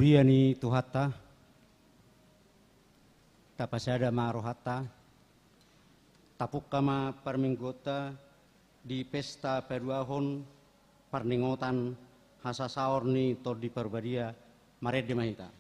Huriani tuhatta, tapasada marohatta, tapukama parminggota di pesta peduahon parningotan hasasaorni todi parbadia marede mahita.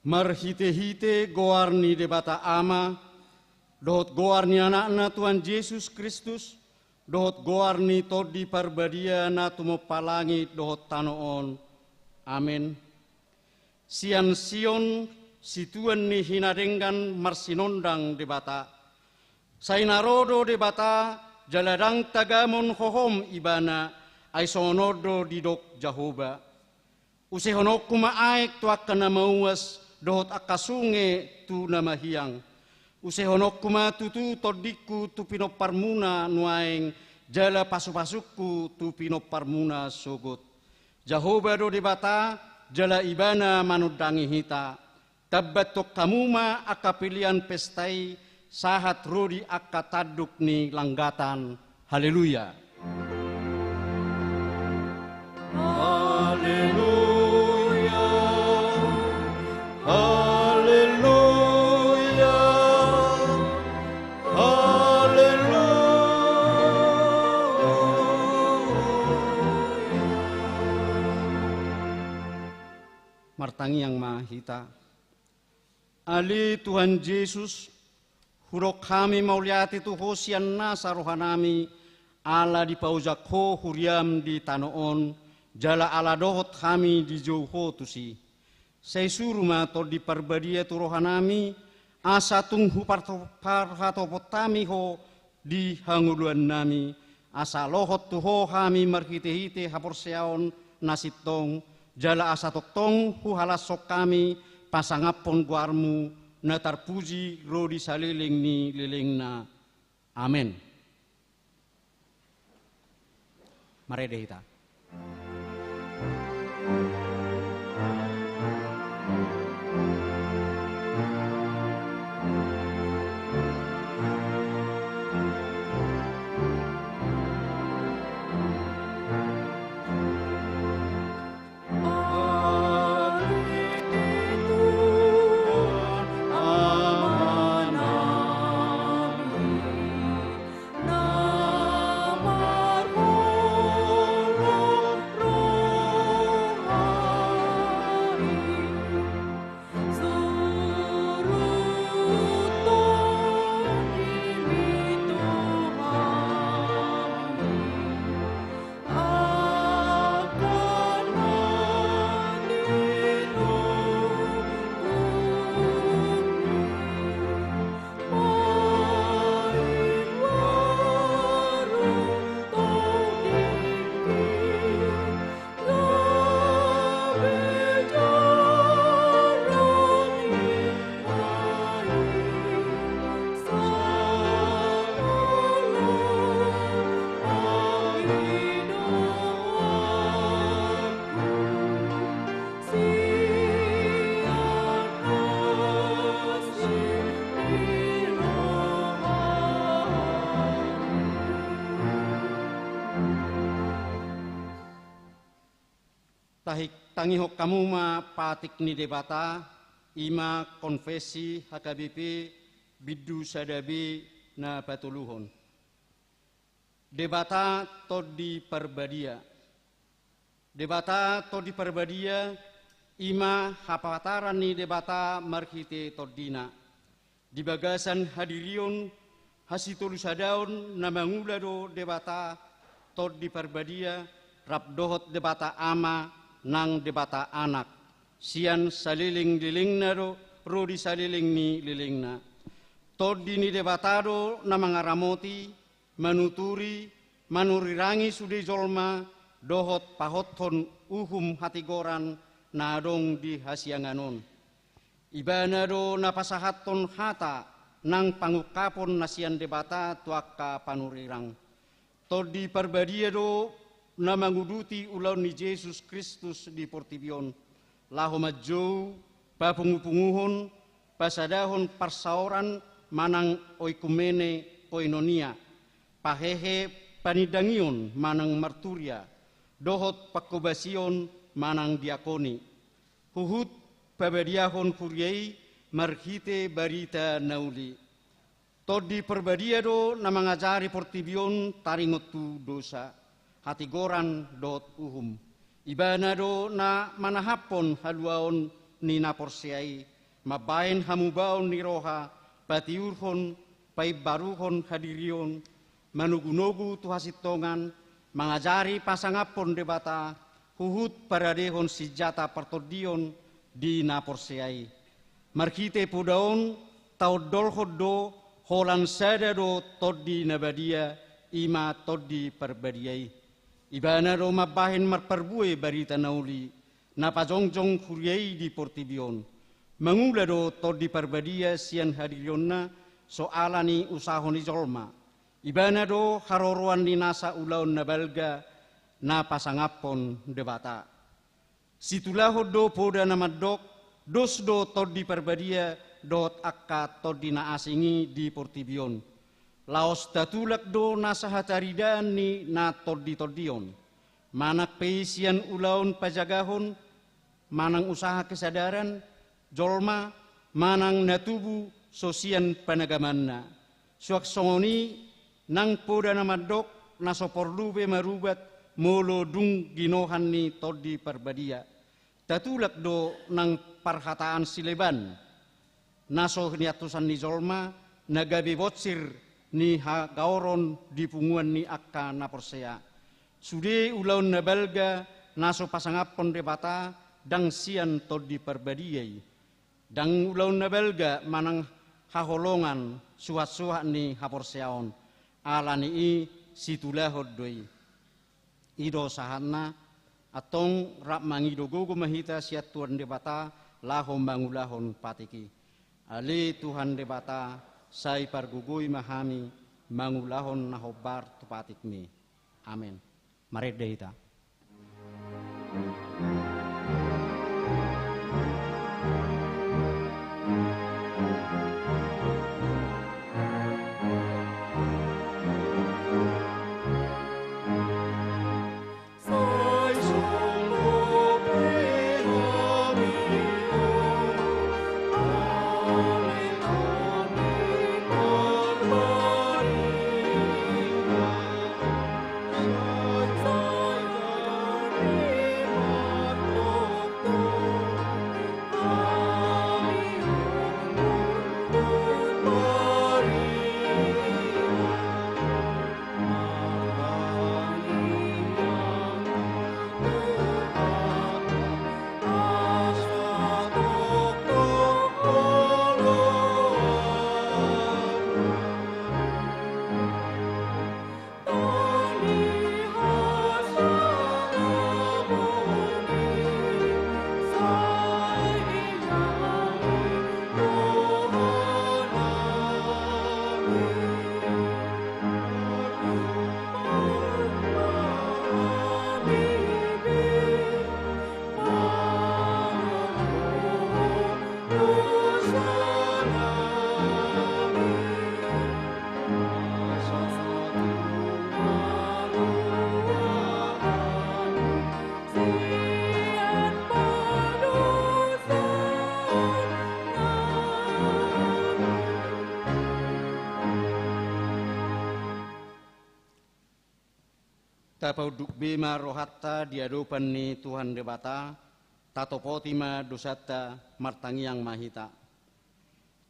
Marhite-hite goarni debata ama, dohot goarni anakna Tuhan Yesus Kristus, dohot goarni todi parbadia na tumo palangi dohot tanoon. Amin. Sian sion situan ni hinadenggan marsinondang debata. Sainarodo debata jaladang tagamon hohom ibana aisonodo didok Jahoba. Usehonok kumaaik tuakana mauas dohot akasunge tu namahiyang. Usehonok kumatutu todiku tu pinoparmuna nuaeng jala pasupasukku tu pinoparmuna sogot. Jahoba do debata jala ibana manudangi hita. Tabbatok kamuma akapilian pestai sahat rodi akataduk ni langgatan. Haleluya. Haleluya. Haleluya, haleluya. Martangi yang mahita. Ali Tuhan Yesus, hurok kami mauliati tu hosian nasa rohanami, ala di paujakho huriam di tanoon, jala ala dohot kami di jauho tusi. Saya suruh mato di parbadia tu rohanami asa tunghu parhatopotami ho di hanguluan nami, asa lohot tuho kami marhite-hite haporseaon nasitong, jala asa toktong huhalasok kami, pasangapon guarmu, na tarpuji rodi saliling ni liling na. Amen. Mari dehita. Tahik tangihok kamu ma patik ni debata, ima konfesi HKBP bidu sadabi na patuluhon. Debata todi perbadia. Debata todi perbadia, ima hapataran ni debata marhite todina. Di bagasan hadirion hasitulu sadaun na mangulado debata todi perbadia, rabdohot debata ama, nang debata anak, sian saliling liling na ro di saliling ni liling na. Todi ni debatado na mga ramoti, manuturi, manurirangi sudi jolma, dohot pahothon uhum hatigoran na adong di hasianganon. Ibana do napasahaton hata nang pangukapon na sian debata tuaka panurirang. Todi perbadia do na manguduti ulaw ni Jesus Kristus di Portibion, laho madjo, papungupunguhon, pasadahon parsaoran, manang oikumene koinonia, pahehe panidangion manang marturia, dohot pakobasion manang diakoni, huhut pabadiahon kuryai, marhite barita nauli. Todi perbadiado na mangajari Portibion taringotu dosa, hatigoran dot uhum. Ibana do na manahapon haluaon ni naporsiai, mabain hamubaon ni roha, patiurhon, paibaruhon hadirion, manugunogu tuhasitongan, mangajari pasangapon debata, huhut paradehon sijata partodion di naporsiai. Markite pudaon, taudolhod do, holan sada do todi nabadia, ima todi perbadiai. Ibana do mabahin marperbue barita nauli, napajongjong kuryai di Portibion. Mangula do todi perbadia sian hadirionna soalani usahon jolma. Ibana do haroroan ni nasa ulaun nabalga na pasangapon debata. Situlaho do poda namadok, dos do todi perbadia dot akka todi na asingi di Portibion. Laos datulak do nasa hataridaan ni na todi-todion. Manak peisian ulaun pajagahon, manang usaha kesadaran, jolma, manang natubu sosian panagamanna. Suak songoni nang poda namadok nasoporlube marubat molo dung ginohan ni todi perbadia. Tatulak do nang parhataan sileban. Naso niatusan ni jolma nagabi botsir ni hagaoron di punguan ni akka naporsea. Sude ulaun nabalga naso pasangapon debata dang sian todi perbadiai. Dang ulaun nabalga manang haholongan suhat-suhat ni haporseaon. alani situlah hodoi ido sahana atong rap mangido gogo mahita siat Tuhan debata lahom bangulahon patiki ali Tuhan debata sai pargugui mahami mangulahon nahobar tupatikmi amin maret dehita. Tapauduk bima rohatta diadupan ni Tuhan debata tatopotima dosata martangiang mahita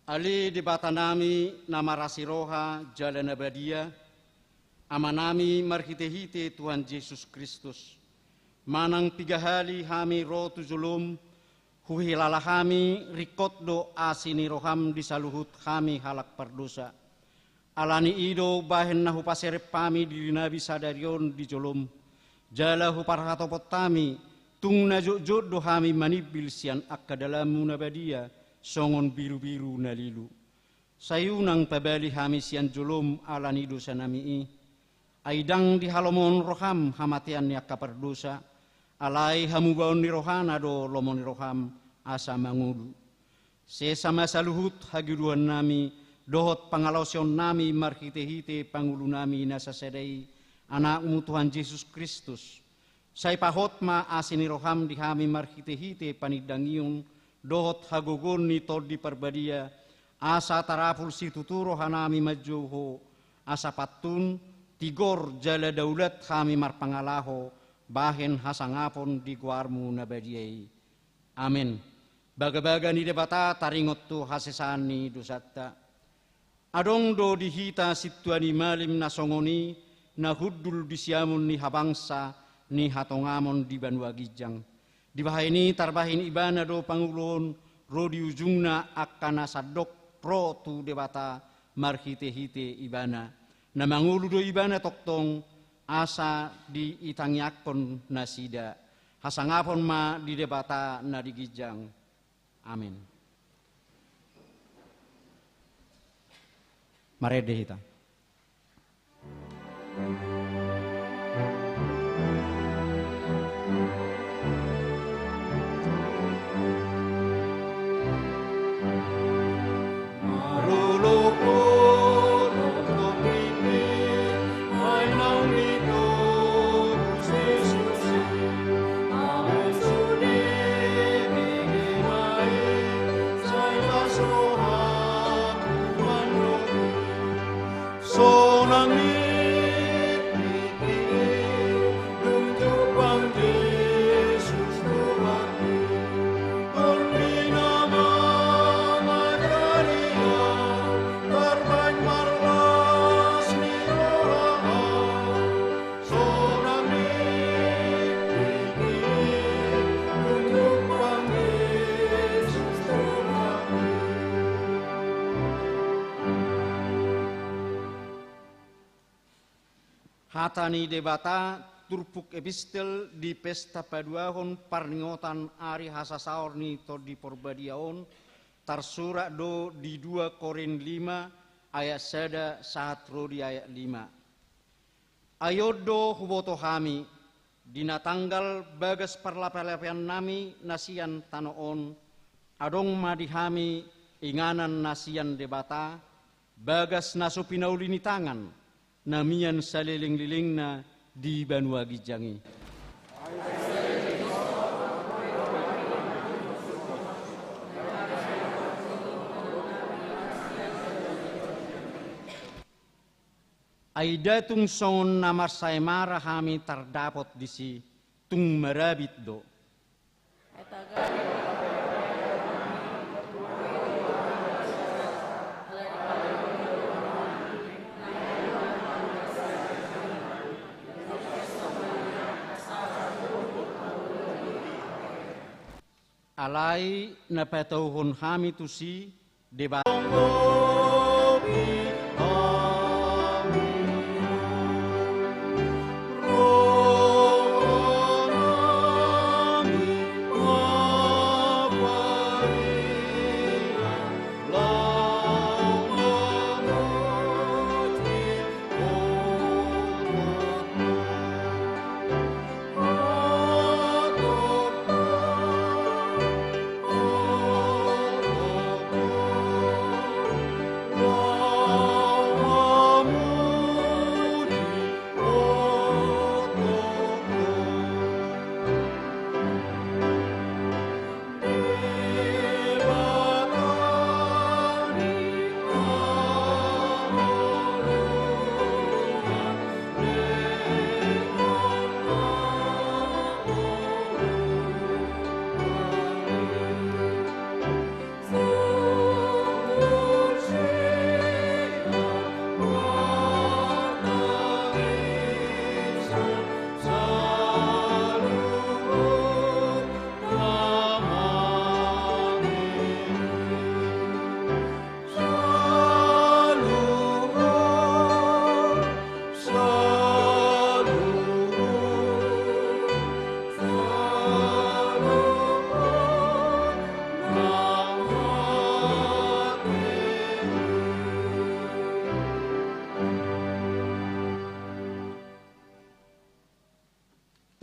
ali debata nami nama rasiroha jalan abadia amanami marhite-hite Tuhan Yesus Kristus manang pigahali hami rotu zulum huhilala hami rikotdo asini roham disaluhut hami halak perdosa alani ido bahen nahu paserep pami di nabi sadarion di jolom jala hu parhatopot tami tung najut do hami manibil sian akka dalam munabadia songon biru-biru nalilu sayunang pabali hami sian jolom alani dosa nami aidang di halomon roham hamatian ni akka perdosa alai hamubaon ni rohana do lomon ni roham asa mangudu sesama saluhut hagiduan nami dohot pangalausion nami marhite-hite pangulu nami nasasedai anakmu Tuhan Yesus Kristus sai pahot ma asini roham di hami marhite-hite panidangiun dohot hagogon ni tol di perbadia asa tarapul situturo hanami majuho asa patun tigor jala daulat hami marpangalaho bahen hasangapon di guarmu nabadiai amin baga-baga ni debata taringot tu hasesani dosatta adong do dihita situani malim nasongoni na huddul disiamun ni habangsa ni hatongamon di Banua Gijang. Di bahini tarbahin ibana do pangulon ro di ujungna akana sadok pro tu debata marhite-hite ibana. Na mangulu do ibana toktong asa di itangyakon nasida. Hasangapon ma di debata na di Gijang. Amin. Marede hita. Sonangit hatani debata turpuk epistel di pesta paduahon parningotan ari hasasaor ni to di porbadiaon tarsurak do di 2 Korin 5 ayat sada saat rodi ayat 5. Ayodo huboto hami dina tanggal bagas parlapalapian nami nasian tanoon adong madihami inganan nasian debata bagas naso pinaulini tangan namian saliling-lilingna di Banua Gijangi. Aidatung songon namar saemara hami terdapat di si tung merabit do. Alai na patauhon hami tu si debat.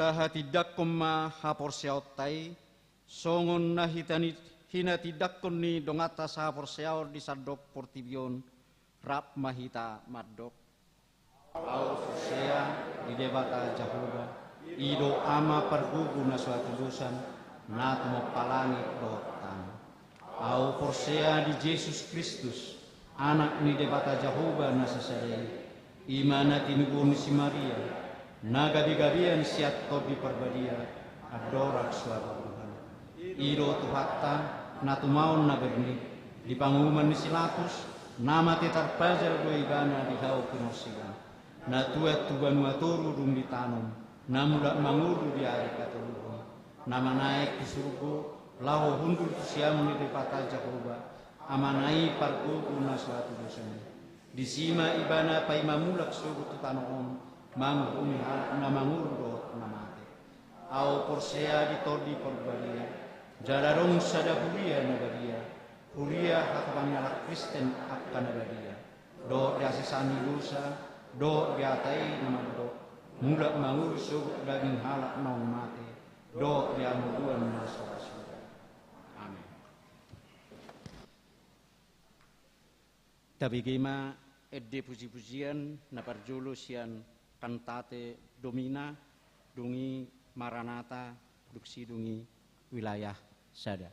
Tahatidak koma hapor siautai songon na hina tidak ni dongata sa hapor siaur di sadok portibion rap mahita madok au sea di debata jahuba ido ama pergugu na suatu dosan na tumo palangi dotan au forsea di Yesus Kristus anak ni debata jahuba na sasare imana tinugun si Maria na gabi-gabian siat to di perbadia adorak suatu Tuhan iro tuhata na tumaon na berni di pangumuman ni silatus nama tetar pajar do ibana di hau pinosigan na tuat tuban waturu dum di tanom na muda manguru di ari katulung nama naik di surgo lahu hundur siam ni depata Jahoba amanai parkuku na suatu dosen di sima ibana paimamulak sugu tutanoon mang umihal na mangurdo na mate au porsea di todi porbalia jalarong sada huria na badia huria hakabanyalak Kristen akan na badia do diasisani dosa do diatai na magdo mula mangurso daging halak nong mate do diamuduan na surga. Amin. Tabigima edde puji-pujian na parjolo sian kantate domina dungi maranata duksi dungi wilayah sada.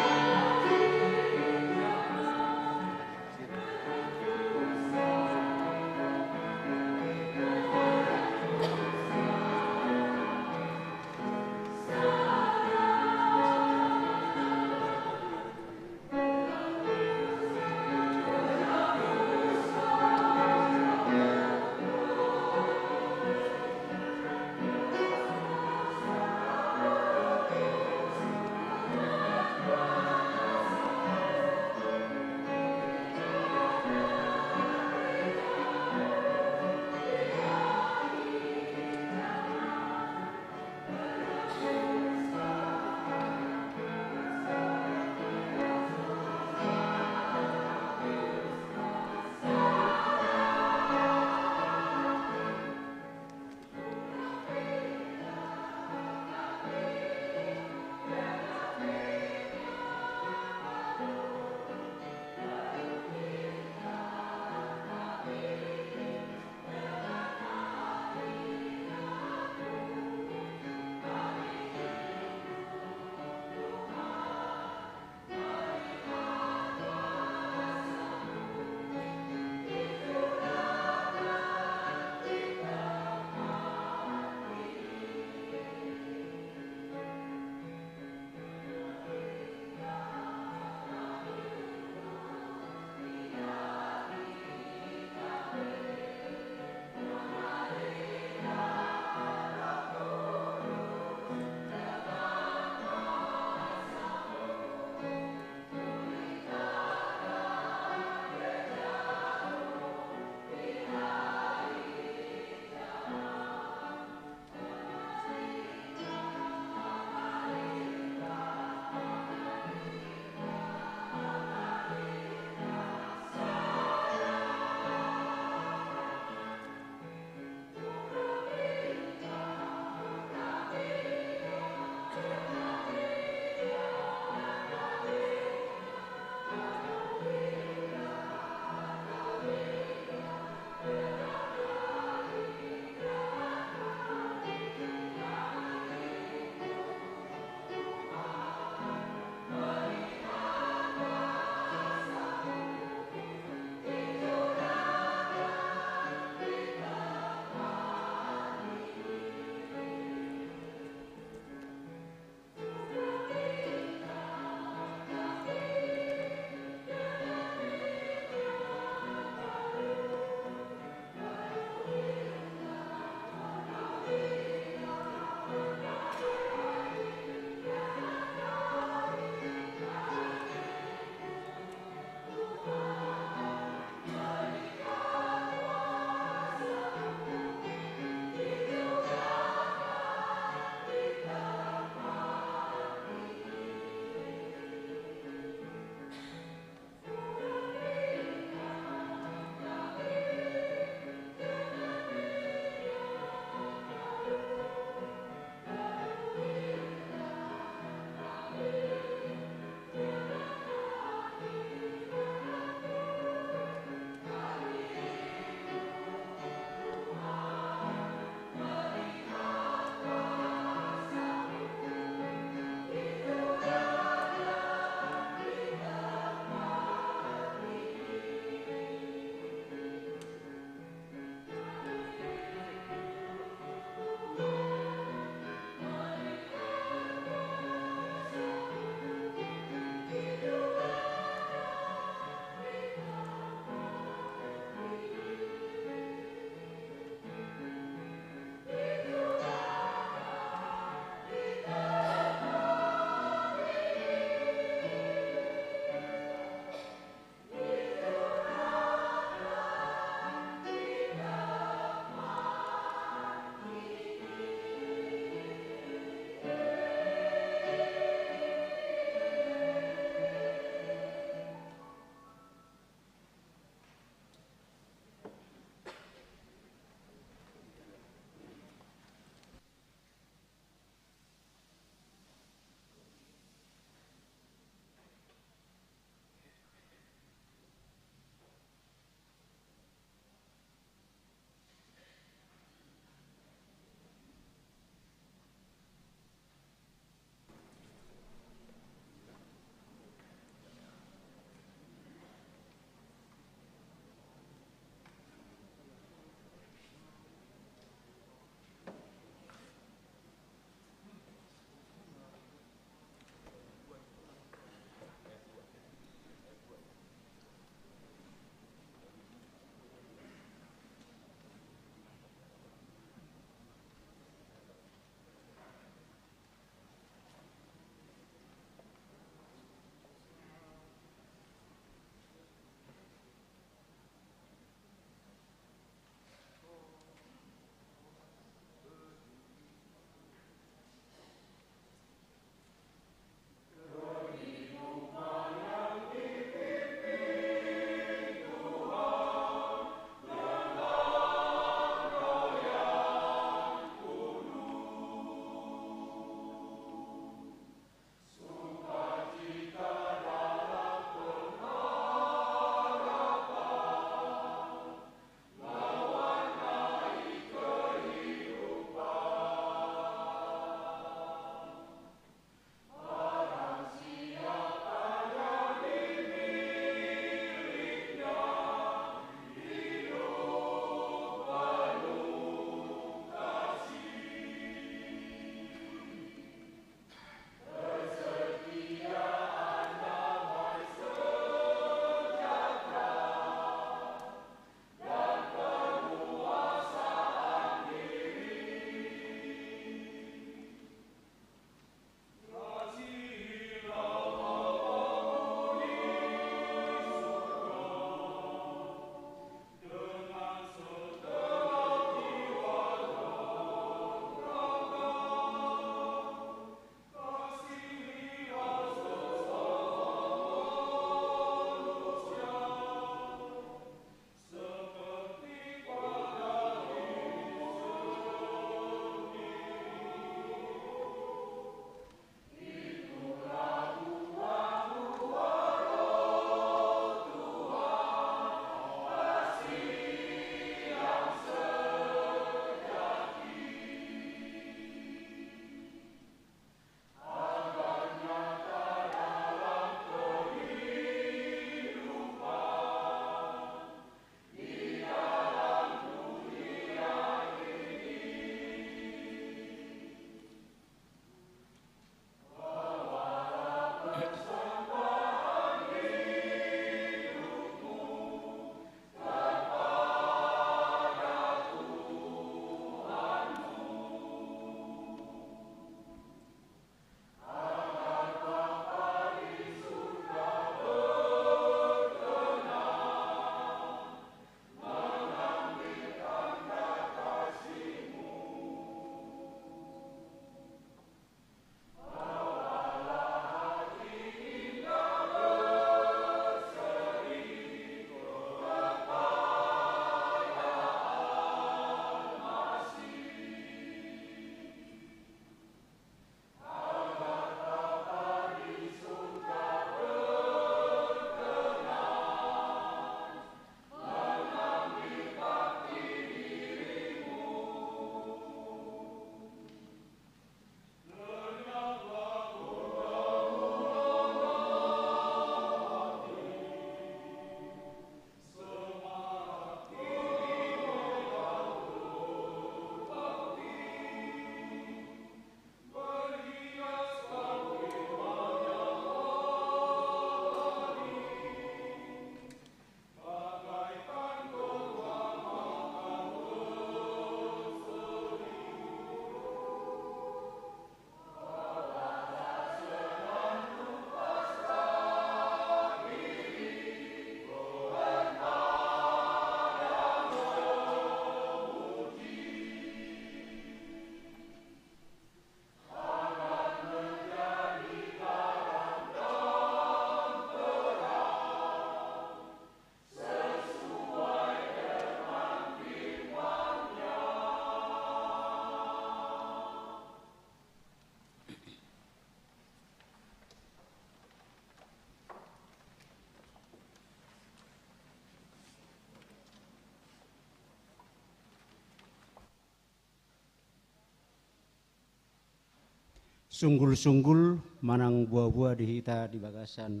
Sunggul-sunggul manang buah-buah dihita di bagasan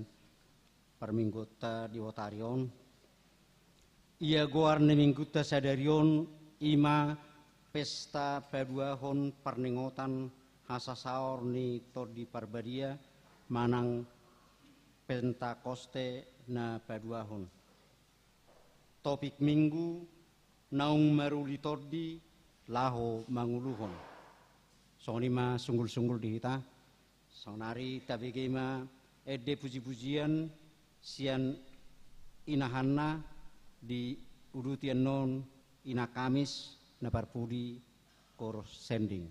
perminggota di Wotarion. Ia goar ne mingguta sadarion ima pesta paduahon parningotan hasasaor ni todi parbadia manang Pentakoste na paduahon. Topik minggu naung maruli todi laho manguluhon. Sonima sunggul-sunggul dihita. Sonari tabigema ede puji-pujian sian inahanna di udutian non ina Kamis na parpudi kor sending.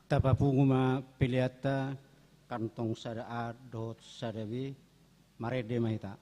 Tapapunguma piliata kantong sada a dot sada b marede mahita.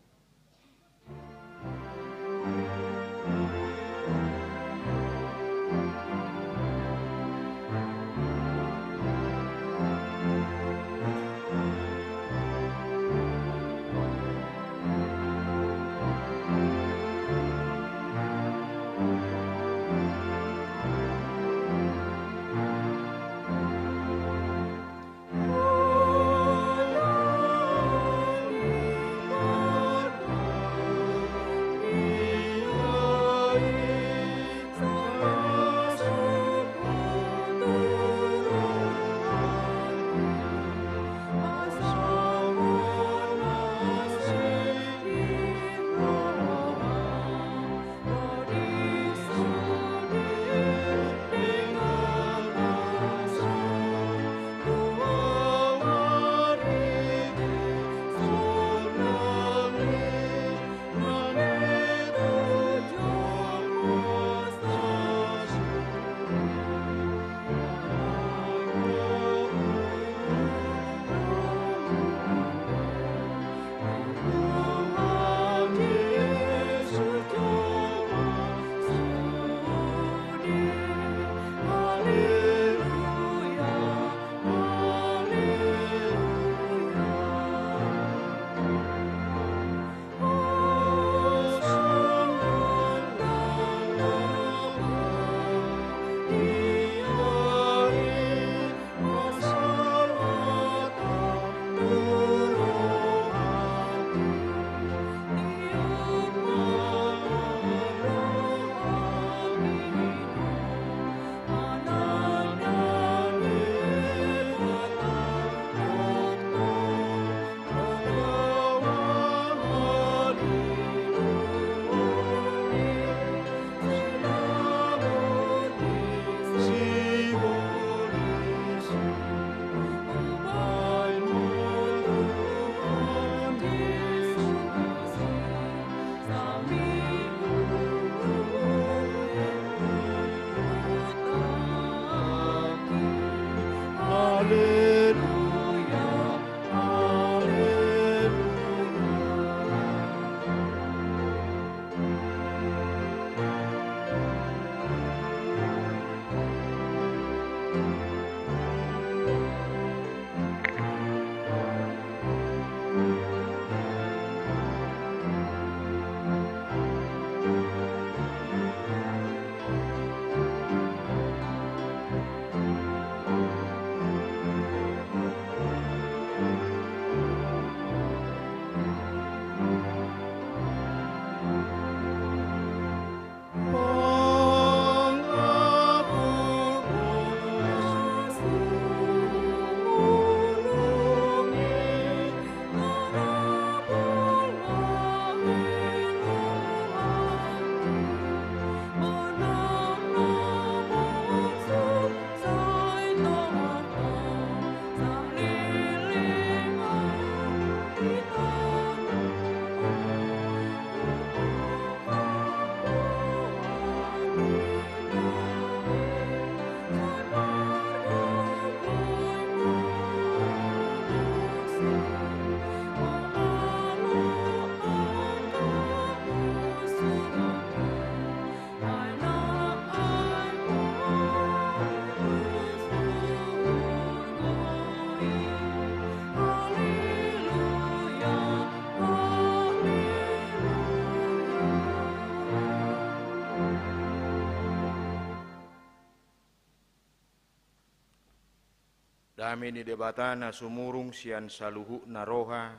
Dami ni debatana sumurung sian saluhu naroha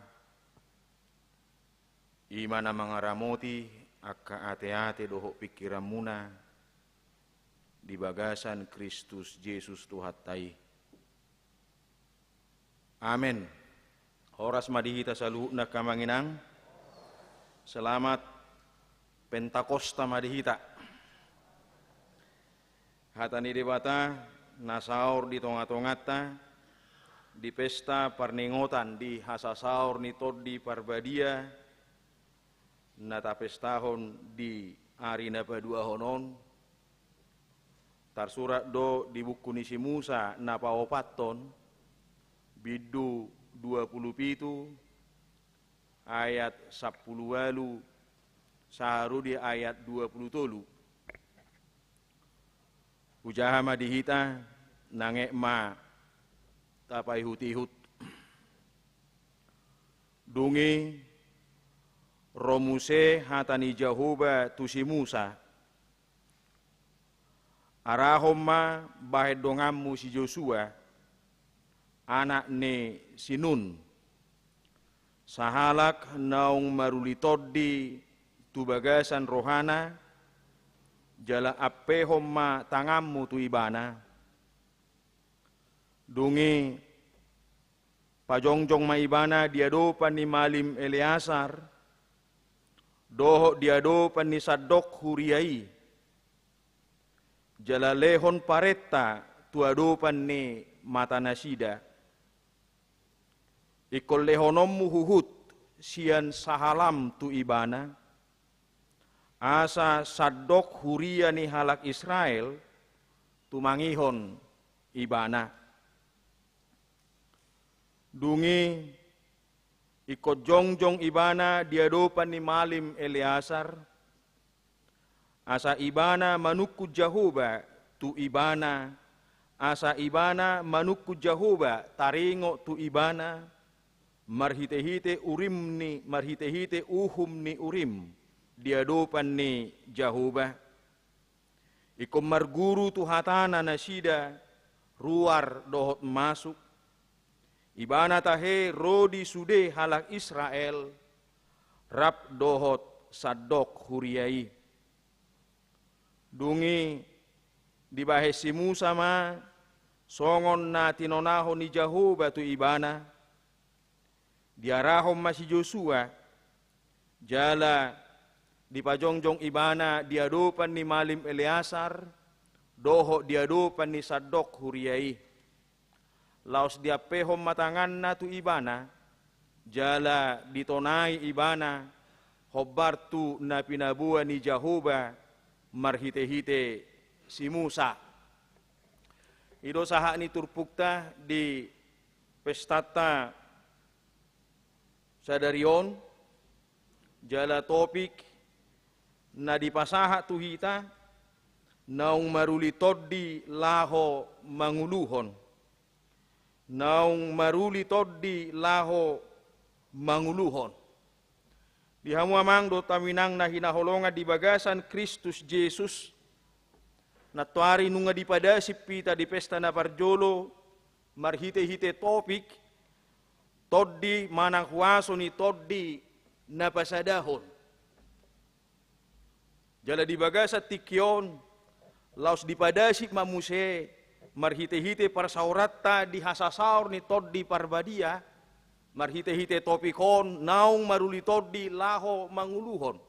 imana mangaramoti akka ate-ate doho pikiramuna di bagasan Kristus Yesus Tuhattai. Amin. Horas madihita saluhu na kamanginang. Selamat Pentakosta madihita. Hatani debata nasaur di tonga-tongata di pesta parningotan di hasasaur ni todi parbadia nata pestahon di arina padua honon Tarsurat do di buku ni si Musa na paopaton bidu 27 ayat 10 saharu di ayat 27. Ujaha madihita nangek ma tapai hutihut. Dungi romuse hatani Jahoba tu si Musa. Arahomma bahe dongammu si Joshua anak ne si Nun. Sahalak naung marulitodi tu bagasan rohana jala appehomma tangammu tu ibana. Dungi pajongjong maibana diadopan ni Malim Eleazar, doho diadopan ni Sadok Huriai, jalalehon paretta tuadopan ni Matanasida, ikol lehonommu huhut sian sahalam tu ibana, asa Sadok Huria ni halak Israel tu mangihon ibana. Dungi ikut jongjong ibana diadopan ni Malim Eleazar, asa ibana manukku Jahoba tu ibana, asa ibana manukku Jahoba taringo tu ibana, marhite-hite urim ni marhite-hite uhum ni urim diadopan ni Jahoba. Ikom marguru tu hatana nasida ruar dohot masuk. Ibana tahe rodi sude halak Israel rap dohot Sadok Huriai. Dungi dibahe si Musa ma songon na tinonahon ni Jahoba tu ibana. Diarahom ma si Joshua jala dipajongjong ibana diadopan ni Malim Eleazar doho diadopan ni Sadok Huriai. Laos dia pehom matangan na tu ibana, jala ditonai ibana, hobar tu na pinabua ni Jahoba, marhite-hite si Musa. Ido saha ni turpukta di pestata sadarion, jala topik na dipasaha tu hita, naung marulitod di laho manguluhon. Naung maruli toddi laho manguluhon. Di hamu amang do taminang na hinaholonga di bagasan Kristus Jesus na tuari nunga di padasip pita di pesta na parjolo marhite-hite topik toddi manang huaso ni toddi na pasadahon. Jala di bagasat tikyon laos di padasip mamuse marhite-hite parsaurata di hasasaur ni toddi parbadia, marhite-hite topikon naung maruli toddi laho manguluhon.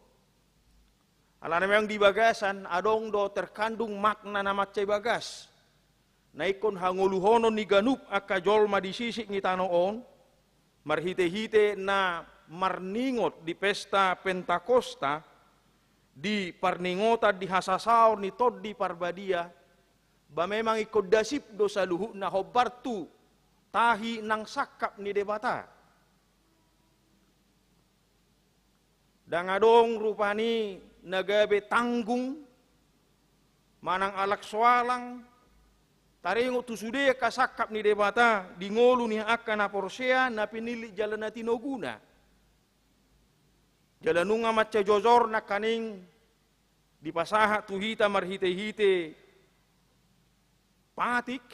Alana memang di bagasan adong do terkandung makna na macai bagas. Naikon hanguluhonon ni ganup akka jolma di sisik ni tanoon, marhite-hite na marningot di pesta Pentakosta, di parningota di hasasaur ni toddi parbadia, ba memang ikut dasip dosa luhuk na hobartu tahi nang sakap ni debata. Dan adong rupani nagabe tanggung manang alak soalang taringo tu sude ka sakap ni debata di ngolu ni akan aporsea na pinili jalan na tinoguna. Jalanunga macca jojor na kaning dipasaha tu hita marhite-hite patik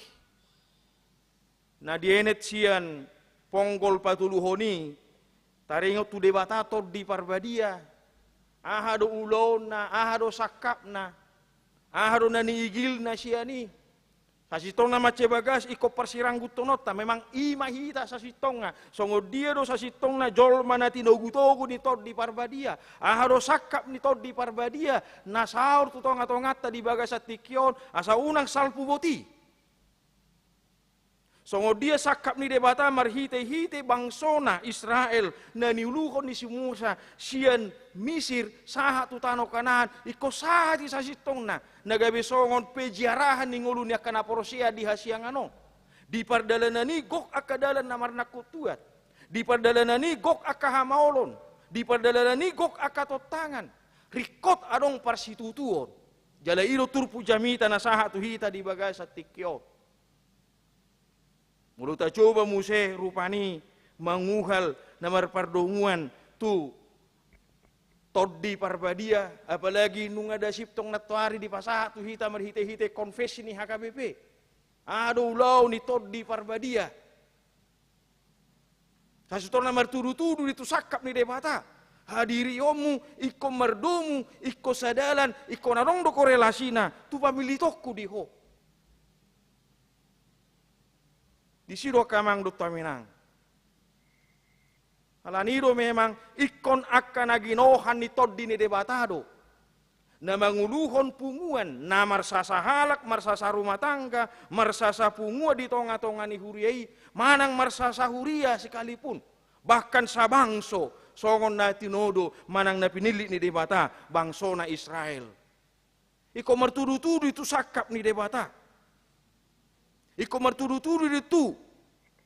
na dienet sian ponggol patuluhoni taringot tu debatator di parbadia ahado ulon na ahado sakap na ahado na niigil na siani sasitong na mace bagas iko persiranggut tonota memang imahita sasitong nga songo dia do sasitong na jolma na tinogutogu ni tod di parbadia ahado sakap ni tod di parbadia na saur tu tonga-tongata di bagas at tikyon asa unang salpu boti. Songo dia sakap ni debata marhite-hite bangsona Israel na niuluhon ni si Musa sian Misir saha tu tano Kanaan iko saha ti sasitong na nagabe songon pejiarahan ni ngulu ni akan aporosia di hasiangano di pardalanan ni gok akadalan na marnakutuat di pardalanan ni gok akahamaolon di pardalanan ni gok akatotangan rikot adong parsitutuon jala iro turpu jamita na saha tu hita di bagay sa tikyo. Mulu ta coba Muse rupani manguhal namar pardonguan tu toddi parbadia apalagi nung ada siptong natuari di pasaha tu hita marhite-hite konfesi ni HKBP. Aduh lau ni toddi parbadia. Sasutor namar tudu-tudu itu sakap ni debata. Hadiri omu, iko merdomu, iko sadalan, iko narong do korelasina tu pamilitokku di ho. Di sido kamang dut taminang. Alanido memang ikon akan aginohan ni toddi ni debatado. Na manguluhon punguan na marsasa halak, marsasa rumah tangga, marsasa pungua di tonga-tonga ni huriai, manang marsasa huria sekalipun. Bahkan sa bangso, songon na tinodo, manang na pinili ni debata, bangso na Israel. Iko mertudu-tudu itu sakap ni debata. Iko mertudu-tudu itu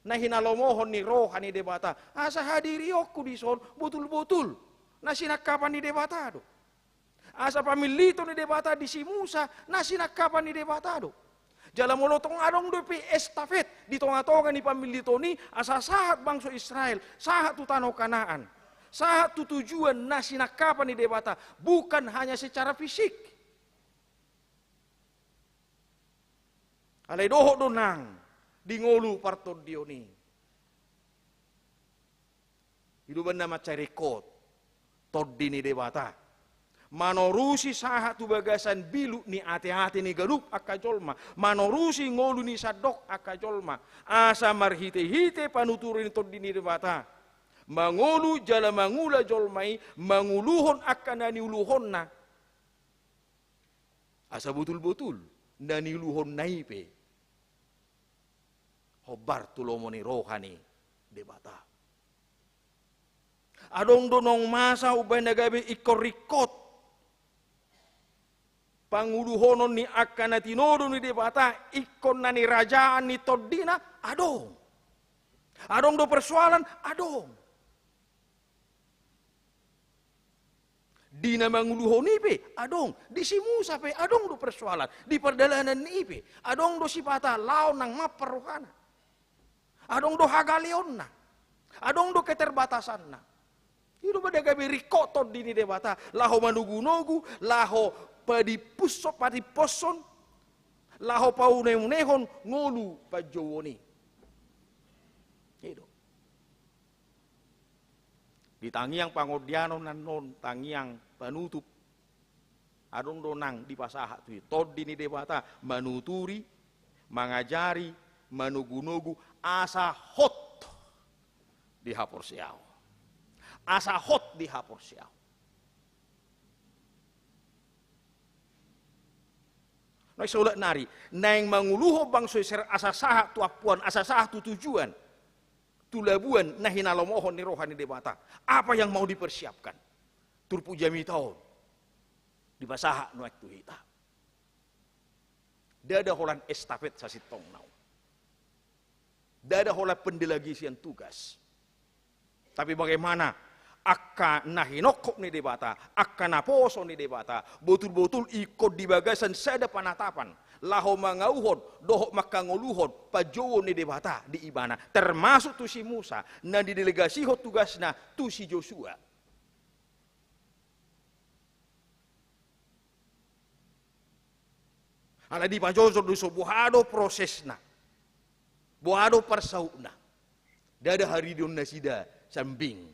na hinalomohon ni roha ni debata. Asa hadiri oku di son betul-betul na sinakapan ni debata do. Asa pamilito ni debata di si Musa na sinakapan ni debata do. Jala molotong adong do pi estafet di tonga-tonga ni pamilito ni asa sahat bangso Israel, sahat tu tanah Kanaan. Sahat tu tujuan na sinakapan ni debata bukan hanya secara fisik. Alay doho donang di ngolu partod dioni. Hidupan nama carekot toddi ni debata. Manorusi saha tu bagasan bilu ni ate-ate ni garup akajolma. Manorusi ngolu ni sadok akajolma. Asa marhite-hite panuturin toddi ni debata. Mangolu jala mangula jolmai manguluhon akan uluhon na. Asa betul-betul naniluhon naipe. Hobar tulomoni rohani debata. Adong donong masa ubay nagabi ikorikot. Panguluhonon ni akan na tinodo ni debata ikon na ni rajaan ni toddina adong. Adong do persoalan adong. Di na manguluhon ipe adong. Di si Musa pe adong do persoalan. Di perdalanan ni ipe adong do si pata lao nang maparuhana. Adong do hagalion na. Adong do keterbatasan na. Hidup pada gabi rikoto dini debata. Laho manugu-nugu. Laho padipusok padiposon. Laho paunehon ngolu pajowoni. Hidup. Di tangiang pangodiano nanon. Tangiang panutup. Adong do nang di pasaha. Tod dini debata. Manuturi. Mangajari. Manugu-nugu. Asa hot di hapor siaw. Asa hot di hapor siaw. Nah sulat nari, nang manguluho bangso ser asa saha tu apuan, asa saha tu tujuan, tu labuan nah hinalomohon ni rohani debata. Apa yang mau dipersiapkan? Turpu jami tahun di pasaha nuak tu hita. Dada holan estafet sasitong nau. Dada hola pendelegasian tugas. Tapi bagaimana akka nahinokok ni debata, akka naposo ni debata, betul-betul ikut di bagasan sada panatapan, laho mangauhon, dohok makanguluhon, pajowo ni debata di ibana, termasuk tu si Musa, na di delegasi ho tugasna tu si Joshua. Ala di pajozo du sobuhado prosesna. Boado parsauna. Dada haridon nasida sambing.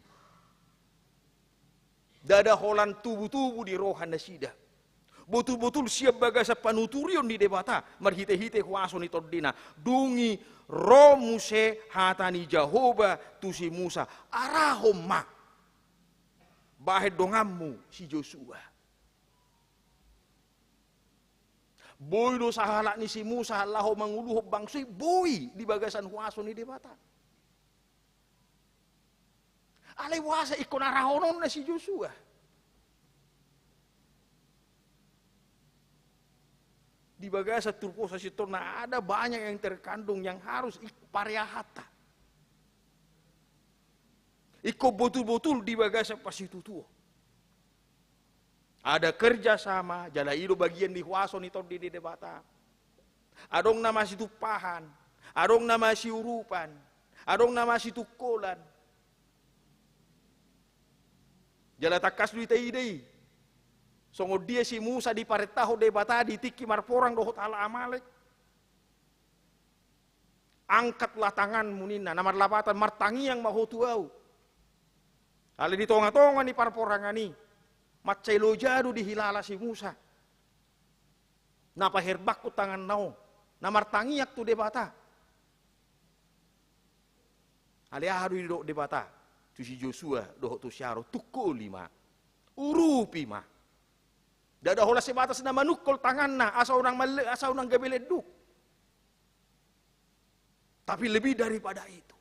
Dada holan tubuh-tubuh di rohan nasida. Betul-betul siap bagasa panuturion di debata. Marhite-hite huaso ni toddina. Dungi ro Muse hatani Jahoba tusi Musa. Arahom ma. Bahed dongammu si Joshua. Boy do sahala ni si Musa laho manguluh bangsui boy di bagasan huaso ni debata. Ale wasa ikon arahonon na si Joshua. Di bagasa turposa situ nah ada banyak yang terkandung yang harus pariahata. Iko betul-betul di bagasa pas itu tuh. Ada kerjasama, jala ido bagian di huaso ni di debata. Adong nama si tupahan, adong nama si urupan, adong nama si tukolan. Jala takas duit idei. Songo dia si Musa di paretaho debata di tiki marporang dohot ala Amalek. Angkatlah tangan munina, namar lapatan martangi yang mahotuau. Ale di tonga-tonga ni parporangani. Macai lo jadu di hilala si Musa. Napa herbak ku tangan nao. Namar tangiak tu debata. Ale ahadu di debata. Tu si Joshua dohot tu syaro tukul lima. Urupi ma. Dada hola sebatas na manukol tangan na asa unang gabeleduk. Tapi lebih daripada itu.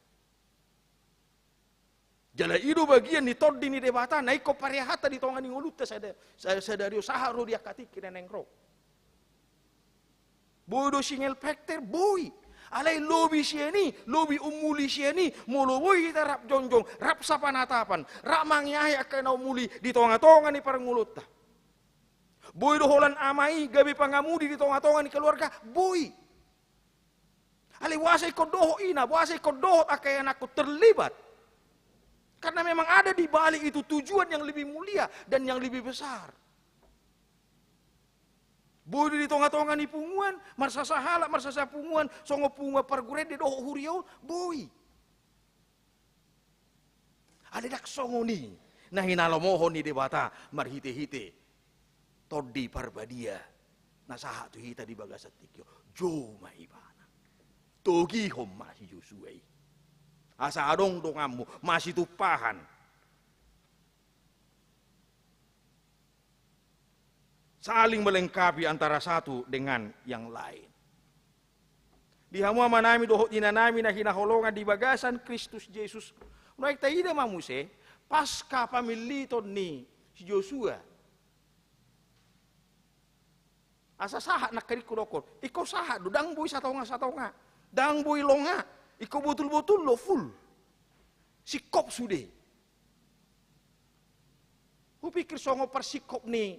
Jala ido bagian ni toddi ni debata na iko parehata di tonga ni ngoluta sadario saharo dia katiki nenengro. Bodo singel pekter boy. Alai lobi sieni, lobi umuli sieni, molo boy kita rap jonjong, rap sapanatapan, rap mangyai akan umuli di tonga-tonga ni parang nguluta. Boy do holan amai gabi pangamudi di tonga-tonga ni keluarga, boy. Alai wasai kodoho ina, wasai kodoho akai anakku terlibat. Karena memang ada di balik itu tujuan yang lebih mulia dan yang lebih besar. Bodo di tonga-tonga ni punguan, marsa sahala, marsa sa punguan, songo punga parguret di doho huriau, boy. Ada dak songo ni, nah hinalomohon ni debata, marhite-hite, toddi parbadia, nasaha tu hita di bagasat tikyo, jo maibana, togi hom masih Josuai. Asa adong dongamu masih tupahan. Saling melengkapi antara satu dengan yang lain. Di hamua manami dohot inanami na hinaholongan di bagasan Kristus Yesus. Naik taida mamuse pasca pamiliton ni si Joshua. Asa sahat nak kerikudokon. Iko sahat dang bui satonga. Dang bui longa. Iko betul-betul lo full. Sikop sude. Kupikir songo persikop ni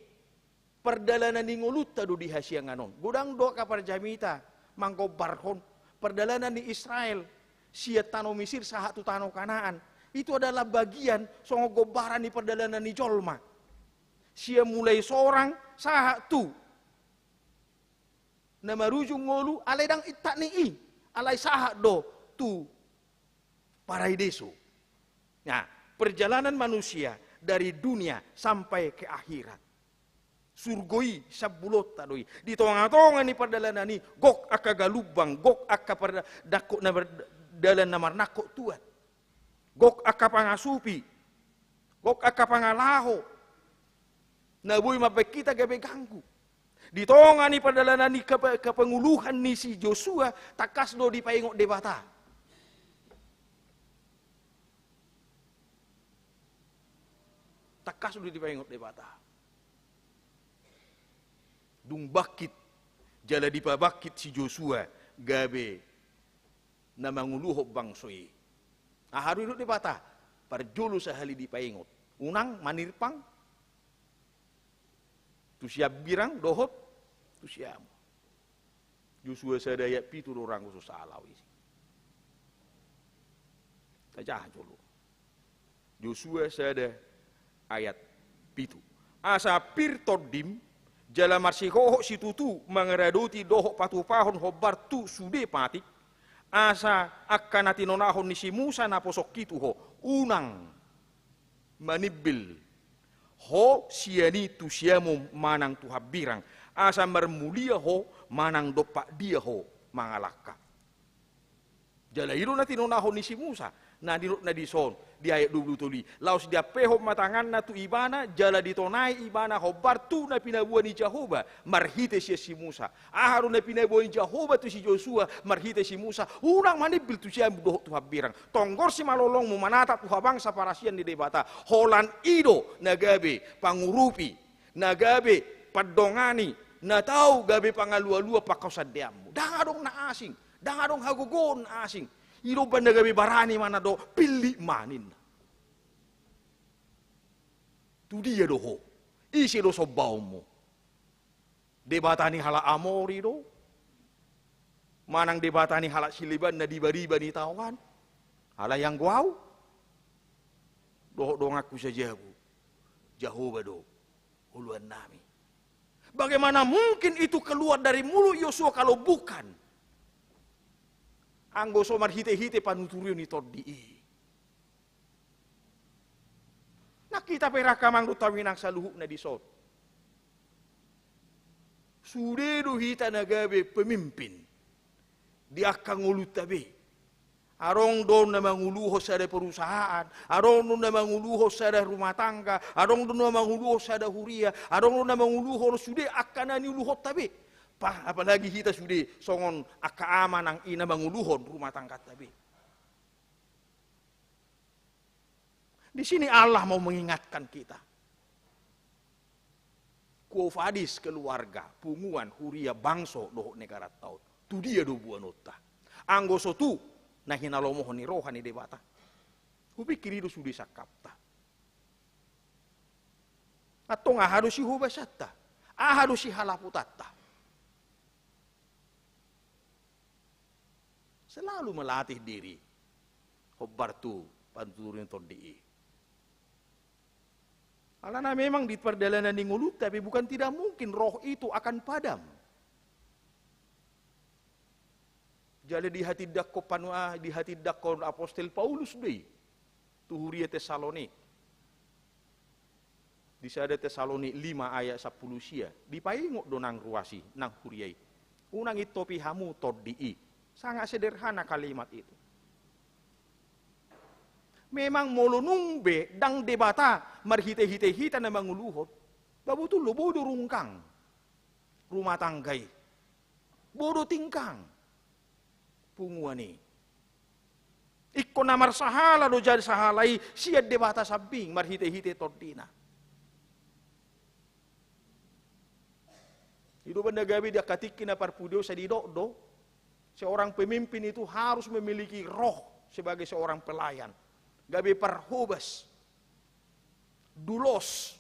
perdalanan ni nguluta do di hasianganon. Gudang do kapar jamita mangko barhon perdalanan di Israel sia tano Mesir sahatu tano Kanaan. Itu adalah bagian songo gobaran di perdalanan ni Jolma. Sia mulai seorang sahatu. Nama rujung ngolu alai dang itak ni i. Alai sahat do tu paraideso. Nah, perjalanan manusia dari dunia sampai ke akhirat. Surgoi sabulot tadoi. Di tonga-tonga ni perdalanan ni gok akka galubang, gok akka pada dakok na dalan namar nakok tuat. Gok akka pangasupi. Gok akka pangalaho. Nabuy mapay kita gabe ganggu. Di tonga ni perdalanan ni kepenguluhan ni si Joshua takas do di paingok debata. Takas do di paingok debata. Dung bakit jala di pabakit si Joshua gabe na manguluhok bangsoi. Haru itu debata parjolo sahali di paingot. Unang manirpang tu siap birang dohot tu siam. Joshua sadaya pitu orang khusus alawi. Tajah jolo. Joshua sada ayat pitu. Asa pirtodim jala marsihoho si tutu mengeradoti dohok patupahon hobar tu sude patik. Asa akan natinonahon ni si Musa na posok kitu ho. Unang manibil ho siani tu siamu manang tu habirang. Asa mermulia ho manang dopak dia ho mangalaka. Jala ilu natinonahon ni si Musa Nah dirut na dison di ayat 20 laos dia peho matangan na tu ibana jala ditonai ibana hobar tu na pinabuan ni Jehovah marhite si Musa aharu na pinabuan ni Jehovah tu si Joshua marhite si Musa urang manibil tu siya doh tu habirang tonggor si malolong mu manata tu habang sa parasian di debata holan ido nagabe pangurupi nagabe padongani na tau gabe pangalua-lua pakausaddiamu dangadong na asing dangadong hagugon na asing ilo ba nagabi barani mana do pilih manin. Tu dia doho. Isi do sobaw mo. Debata ni hala amori do. Manang debata ni hala siliban na diba-diba ni tawan. Hala yang guaw. Doho dong aku saja bu. Jehovah do. Uluan nami. Bagaimana mungkin itu keluar dari mulut Yosua kalau bukan anggo somar hite-hite panuturio ni toddi. Nakita peraka mang rutawinang saluhuk na disot. Sudedo hita nagabe pemimpin. Dia kanguluta be. Arong doon na manguluho sa perusahaan, arong doon na manguluho sa rumah tangga, arong doon na manguluho sa huria, arong doon na manguluho sude akan na niluhot tabi. Apalagi kita sudah songon akaama ng ina manguluhon rumah tangga tabi. Di sini Allah mau mengingatkan kita. Kuofadis keluarga, punguan, huria, bangso, doh negara taut. Tu dia do buan otta. Anggo sotu, na hinalomohon ni rohani debata. Kupikir itu sudah sakapta. Atau nga harus si hubasatta. Harus si halaputatta. Selalu melatih diri. Hobar tu panturin toddi. Alana memang di perjalanan di ngulut, tapi bukan tidak mungkin roh itu akan padam. Jadi di hati dakko panua, di hati dakko apostol Paulus deh. Tuhuria Tesalonik. Di sada Tesalonik 5 ayat 10 sia. Dipaingok do nang ruasi, nang huriai. Unang itopi hamu toddi. Sangat sederhana kalimat itu. Memang molonungbe dang debata marhite-hite-hita na manguluhot. Babutul lo bodo rungkang. Rumah tanggai. Bodo tingkang. Punguani. Ikko na marsahala do jadi sahalai siya debata sabing marhite-hite tordina. Itu benda gabi dia katikin na parpudio sa didokdo. Seorang pemimpin itu harus memiliki roh sebagai seorang pelayan. Gabe parhubas. Dulos.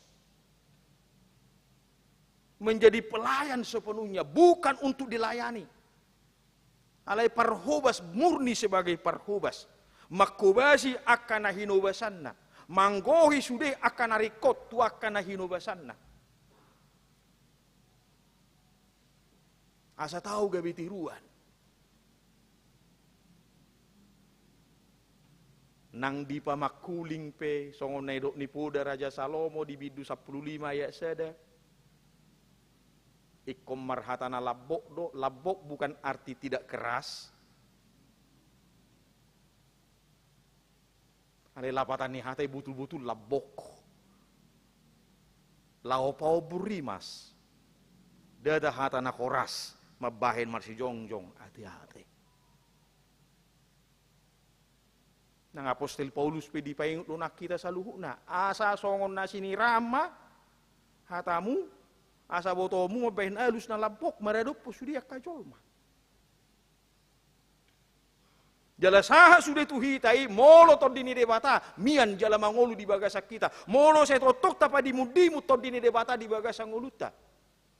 Menjadi pelayan sepenuhnya. Bukan untuk dilayani. Alai parhubas murni sebagai parhubas. Makubasi akan hinubasanna. Manggohi sude akan narikot tu akan hinubasanna. Asa tahu gabe tiruan. Nang di pamakuling pe songon naidok ni poda Raja Salomo di bidu 15 ayat sada. Ikom marhatana labok do, labok bukan arti tidak keras. Ada lapatan ni hatai butul-butul labok. Laopau burimas. Dada hatana koras, mabahin marsi jongjong, hati-hati. Nang apostol Paulus pedi paingut lunak kita saluhuna. Asa songon na sinirama hatamu, asa botomu mabahin alus na labok maradop po sudia kajolma. Jala saha sudah tuhitai molo todini debata mian jala mangolu di bagasak kita. Molo saya totok tapa dimudimu todini debata di bagasak ngoluta.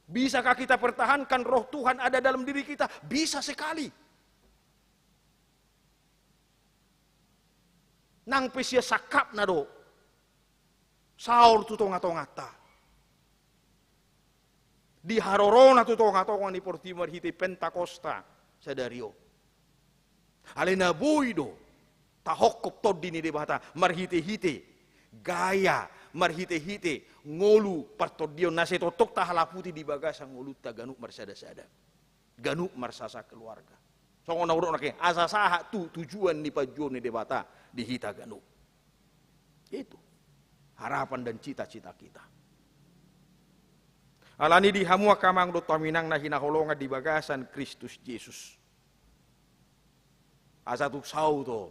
Bisakah kita pertahankan roh Tuhan ada dalam diri kita? Bisa sekali. Nang pesia sakap na do. Saur tu tonga-tongata. Di harorona tu tonga-tonga ni Portimor hiti Pentakosta sadario. Alena buido. Tahokop todini debata marhite-hite. Gaya marhite-hite ngolu partodio nase totok tahalaputi di bagasang ngolu ta ganuk marsada-sada. Ganuk marsasa keluarga. Songon na urok nake asa saha tu tujuan ni pajuan ni debata di hita ganu. Itu harapan dan cita-cita kita. Alani di hamua kamang do taminang na hinaholonga di bagasan Kristus Yesus. Asa tu sau to.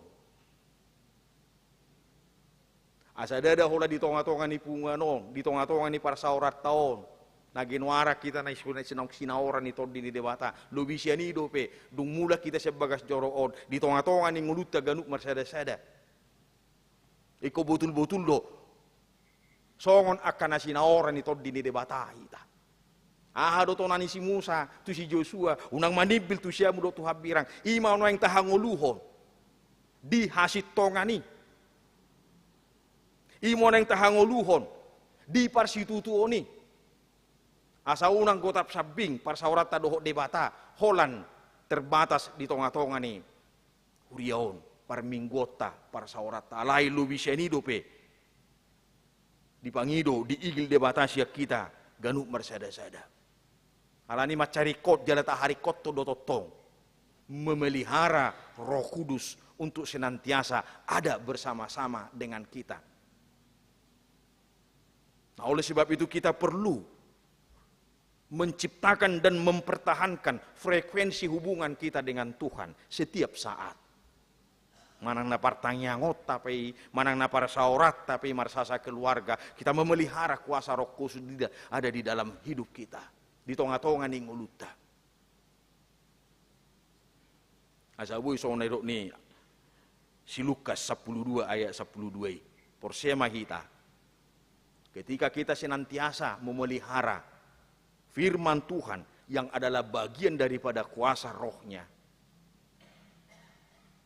Asa dada hola di tonga-tonga ni pungano, di tonga-tonga ni para saurat taon. Naginwara kita na sinong sinaoran ni todi ni debata. Lubisya ni dope, dung mula kita sebagas joroon, di tonga-tonga ni nguluta ganuk marsada-sada. Iko betul-betul do. Songon akan na sinaoran ni todi ni debata kita. Aha do tonani si Musa, tu si Joshua, unang manibil tu siya mo do tu habirang. Ima no yang tahanguluhon. Di hasit tongani. Imo na yung tahanguluhon, di parsitutuo ni. Asa unang gotap sabing, parsaurat tadoho debata, holan terbatas di tonga-tonga ni. Huriaon, parminggota, parsaurat alay lubisya ni dope. Di pangido, di igil debata siya kita, ganuk marsada-sada. Alani macarikot, jalata harikot to dototong. Memelihara Roh Kudus untuk senantiasa ada bersama-sama dengan kita. Nah, oleh sebab itu kita perlu menciptakan dan mempertahankan frekuensi hubungan kita dengan Tuhan setiap saat. Manang na partanyangot tapi manang na para saurat tapi marsasa keluarga, kita memelihara kuasa Roh Kudus ada di dalam hidup kita, di tonga-tonga ning uluta. Asabuy so nairo ni si Lukas 12 ayat 12. Porsema kita. Ketika kita senantiasa memelihara firman Tuhan yang adalah bagian daripada kuasa rohnya.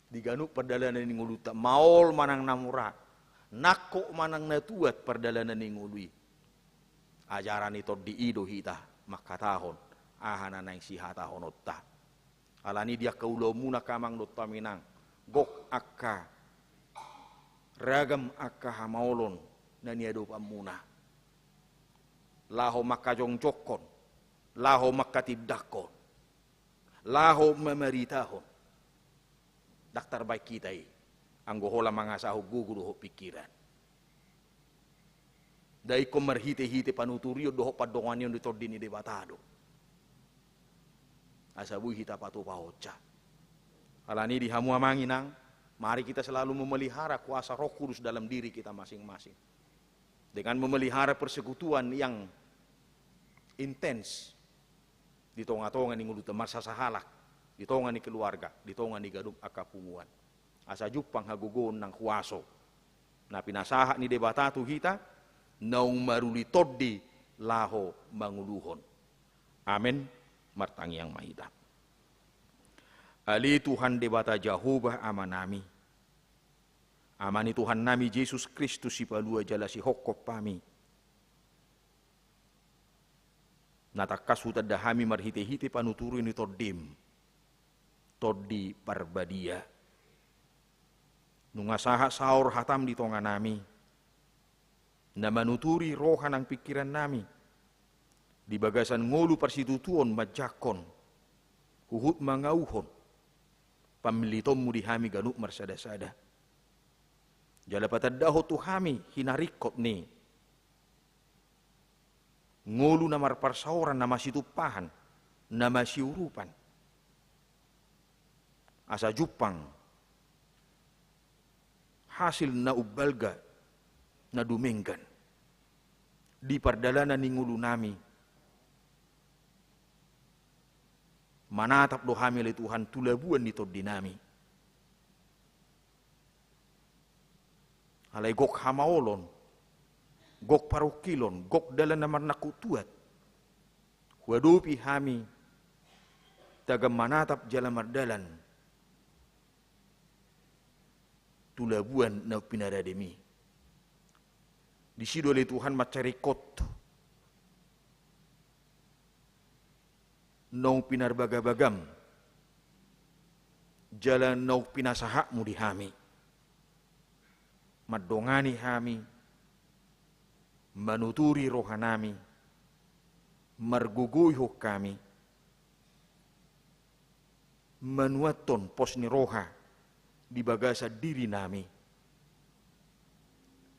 Diganuk perdalanan ni nguluta, maol manang namura, nako manang natuat perdalanan ni ngului. Ajaran ito di ido hita, makatahon, ahana na yung sihatahon otta. Alani dia kaulo muna kamang nota minang, gok akka, ragam akka hamaolon, na niado pamuna. Laho makajongjokon, laho makatidakon, laho memeritahon. Daktar baik kita ang gohola mga saho guguro ho pikiran. Dai ko marhite-hite panuturio doho padongan yon dito dini debatado. Asabu hita patu pahoca. Alani di hamua manginang, mari kita selalu memelihara kuasa Roh Kudus dalam diri kita masing-masing. Dengan memelihara persekutuan yang intens di tonga-tonga ni nguluta marsasahalak, di tonga ni keluarga, di tonga ni gaduk akapunguan. Asa jupang hagugon ng kuwaso na pinasaha ni debatatu hita naung marulitod di laho manguluhon. Amen. Martangi yang mahita. Ali Tuhan debata Jehovah amanami. Amani Tuhan nami Yesus Kristus si palua jala si hokop pami. Natakas hutad dahami marhite-hite panuturu ini todim. Todi parbadia. Nungasaha saur hatam di tonga nami. Na manuturi rohan ang pikiran nami. Di bagasan ngolu parsitutuon majakon. Huhut mangauhon. Pamilitommu di hami ganuk marsada-sada. Jala patadaho tu hami hinarikot ni. Ngolu na marparsauran na masitupahan. Na masiurupan. Asa jupang. Hasil na ubalga. Na dumenggan. Di pardalanan ni ngulu nami. Manatap do hamil Tuhan tulabuan nito dinami. Alay gok hamaolon, gok parukilon, gok dalan naman nakutuat. Huadupi hami, taga manatap jalamardalan. Tulabuan na pinarademi. Disido oleh Tuhan macarikot. Nau pinarbagabagam. Jalan nau pinasaha mu di hami. Madongani hami. Manuturi rohanami. Marguguyho kami. manuaton pos ni roha di bagasa diri nami.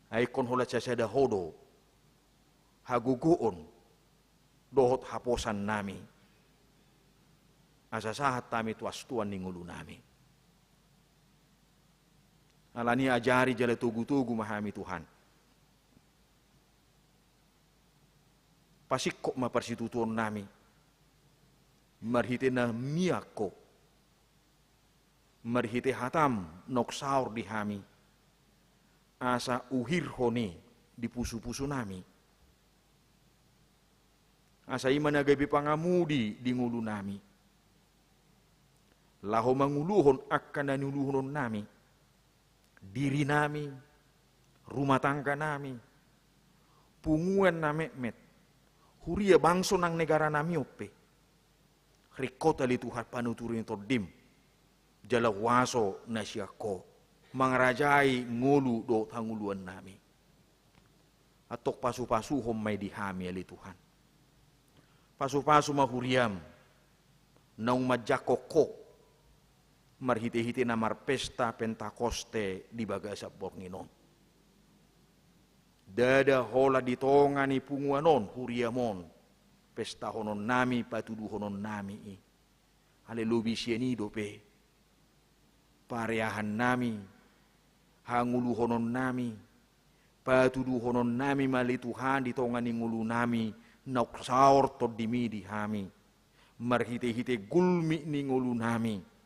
Aikon hola casada hodo haguguon dohot haposan nami. Asa sahat tami tuastuan ningulu nami. Alani ajari jala tugu-tugu mahami Tuhan. Pasikko maparsitutuon nami. Marhite na miyako. Marhite hatam noksaur di hami. Asa uhir hone di pusu-pusu nami. Asa iman agabi pangamudi di ngulu nami. Laho manguluhon akan nanuluhon nami. Diri nami, rumah tangga nami, punguan na met, huria bangso nang negara nami ope. Rikota li Tuhan panuturin todim, jala waso na siyako, mangrajai ngulu do tanguluan nami. Atok pasu-pasu homay dihami ali Tuhan. Pasu-pasu mahuriam, naung majakoko, marhite-hite na marpesta Pentakoste di bagasa Bornginon. Dada hola di tonga ni punguanon huriamon pesta honon nami patudu honon nami i. Halelubi sienido pe. Pareahan nami hangulu honon nami patudu honon nami mali Tuhan di tonga ni ngulu nami nauksaor todimi di hami. Marhite-hite gulmi ni ngulu nami.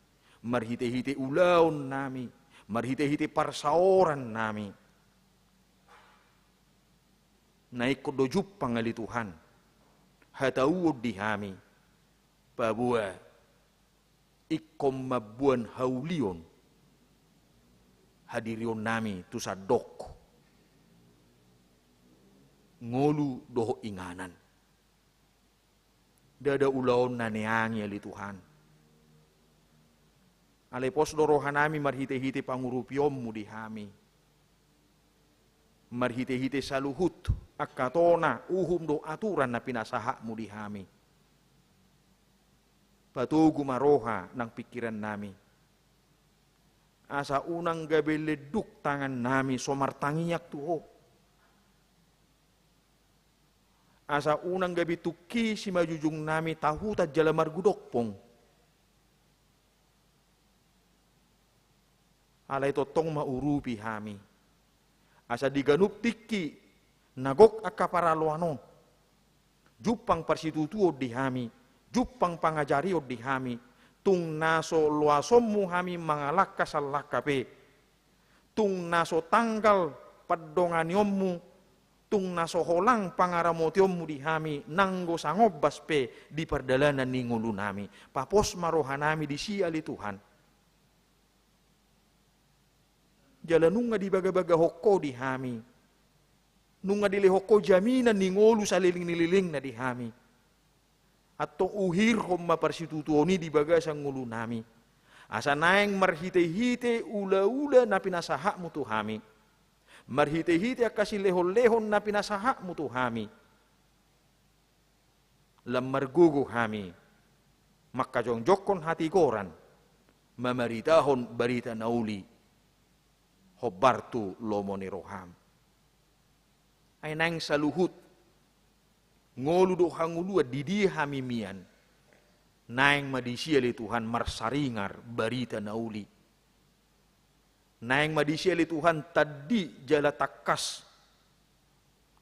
Marhite-hite ulaon nami, marhite-hite parsaoran nami. Naik kodojup pangali Tuhan, hatauod di hami, pabua, ikom mabuan haulion, hadirion nami tusadok, ngolu doho inganan. Dada ulaon naneangi ali Tuhan. Alepos dorohanami marhite-hite pangurupiommu di hami. Marhite-hite saluhut akatona uhum do aturan na pinasahakmu di hami. Patugu maroha ng pikiran nami. Asa unang gabi leduk tangan nami somartangiyak tuho. Asa unang gabi tuki si majujung nami tahutat jalamar gudokpong. Alay totong maurupi hami. Asa diganup tiki nagok akaparaloanon. Jupang parsitutuod di hami. Jupang pangajariod di hami. Tung naso luasommu hami mangalak kasalakape. Tung naso tanggal padonganiommu. Tung naso holang pangaramotiommu di hami. Nanggo sangobas pe di perdalanan ni ngulu nami. Papos marohanami di siali Tuhan. Jala nunga di baga-baga hoko di hami. Nunga dili hoko jaminan ni ngolu sa liling-nililing na di hami. At to uhir hom maparsitutuoni di baga sa ngulu nami. Asa naeng marhite-hite ula-ula na pinasahak mo to hami. Marhite-hite akasi lehon-lehon na pinasahak mo to hami. Lamargugo hami. Makajongjokon hati koran. Mamaritahon barita nauli. Hobartu lomo ni roham. Ay nang saluhut. Ngolu do hangulua didi hamimian. Naeng madisiali Tuhan marsaringar barita nauli. Naeng madisiali Tuhan tadi jala takas.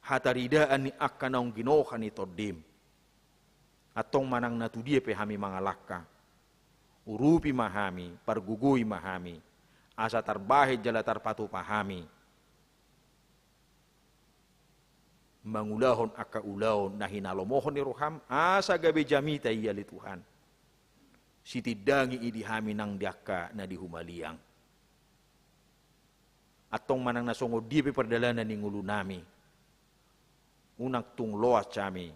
Hataridaan ni akanaong ginoha ni todim. Atong manang natudia pe hami mangalaka. Urupi mahami, pargugui mahami. Asa tarbahid jala tarpatu pahami. Mangulahon akaulahon na hinalomohon ni roham. Asa gabi jamita iya li Tuhan. Sitidangi idihami nang diaka na dihumaliang. Atong manang nasongo di perdalanan ni ngulu nami. Unak tung loas kami.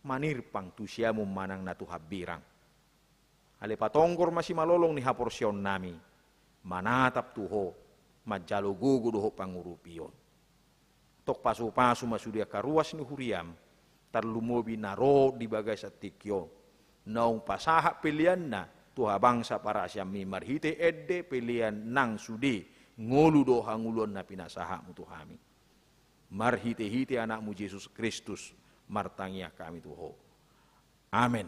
Manirpang tusiamu manang natuhabirang. Alipatongkor masih malolong ni haporsyon nami. Manatap tuho, majalugugu doho pangurupion. Tok pasu-pasu masudia karuas ni huriam, tarlumobi naro di bagai satikyo. Naung pasaha pilihan na, tuha bangsa para asyami marhite edde pilihan nang sudi ngolu doha ngulon na pinasahamu Tuhami. Marhite-hite anakmu Yesus Kristus martangia kami Tuho. Amin.